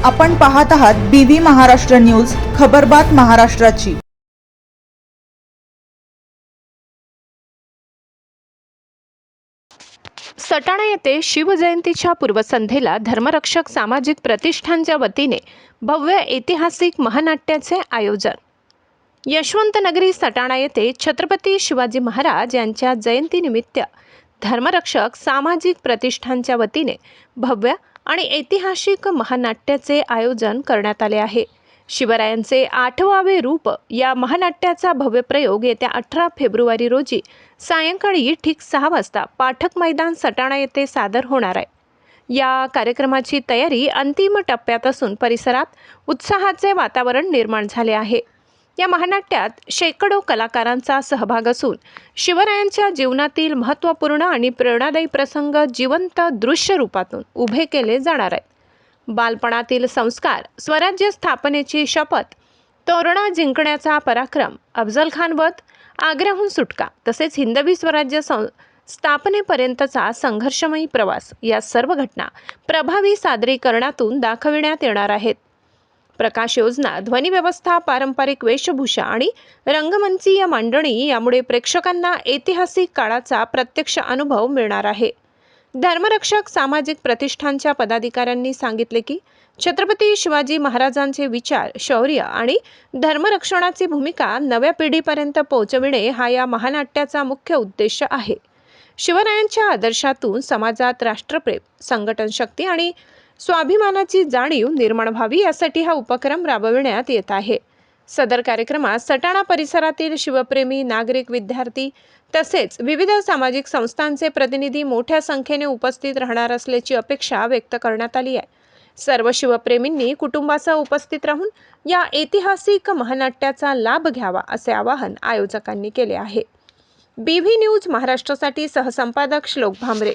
आपण पाहत आहात BV महाराष्ट्र न्यूज, खबरबात महाराष्ट्राची। सटाणा येथे शिवजयंतीच्या पूर्वसंध्येला धर्मरक्षक सामाजिक प्रतिष्ठानच्या वतीने भव्य ऐतिहासिक महानाट्याचे आयोजन। यशवंतनगरी सटाणा येथे छत्रपती शिवाजी महाराज यांच्या जयंतीनिमित्त धर्मरक्षक सामाजिक प्रतिष्ठानच्या वतीने भव्य आणि ऐतिहासिक महानाट्याचे आयोजन करण्यात आले आहे। शिवरायांचे 8वे रूप या महानाट्याचा भव्य प्रयोग येत्या 18 फेब्रुवारी रोजी सायंकाळी ठीक 6 वाजता पाठक मैदान सटाणा येथे सादर होणार आहे। या कार्यक्रमाची तयारी अंतिम टप्प्यात असून परिसरात उत्साहाचे वातावरण निर्माण झाले आहे। या महानाट्यात शेकडो कलाकारांचा सहभाग असून शिवरायांच्या जीवनातील महत्त्वपूर्ण आणि प्रेरणादायी प्रसंग जिवंत दृश्य रूपातून उभे केले जाणार आहेत। बालपणातील संस्कार, स्वराज्य स्थापनेची शपथ, तोरणा जिंकण्याचा पराक्रम, अफजल खान वध, आग्र्याहून सुटका तसेच हिंदवी स्वराज्य स्थापनेपर्यंतचा संघर्षमयी प्रवास या सर्व घटना प्रभावी सादरीकरणातून दाखविण्यात येणार आहेत। प्रकाश योजना, ध्वनी व्यवस्था, पारंपरिक वेशभूषा आणि रंगमंचीय मांडणी यामुळे प्रेक्षकांना ऐतिहासिक काळाचा प्रत्यक्ष अनुभव मिळणार आहे। धर्मरक्षक सामाजिक प्रतिष्ठानच्या पदाधिकाऱ्यांनी सांगितले की छत्रपती शिवाजी महाराजांचे विचार, शौर्य आणि धर्मरक्षणाची भूमिका नव्या पिढीपर्यंत पोहोचविणे हा या महानाट्याचा मुख्य उद्देश आहे। शिवरायांच्या आदर्शातून समाजात राष्ट्रप्रेम, संघटन शक्ती आणि स्वाभिमानाची जाणीव निर्माण व्हावी यासाठी हा उपक्रम राबविण्यात येत आहे। सदर कार्यक्रमात सटाणा परिसरातील शिवप्रेमी नागरिक, विद्यार्थी तसेच विविध सामाजिक संस्थांचे प्रतिनिधी मोठ्या संख्येने उपस्थित राहणार असल्याची अपेक्षा व्यक्त करण्यात आली आहे। सर्व शिवप्रेमींनी कुटुंबासह उपस्थित राहून या ऐतिहासिक महानाट्याचा लाभ घ्यावा असे आवाहन आयोजकांनी केले आहे। BV न्यूज महाराष्ट्रासाठी सहसंपादक श्लोक भांबरे।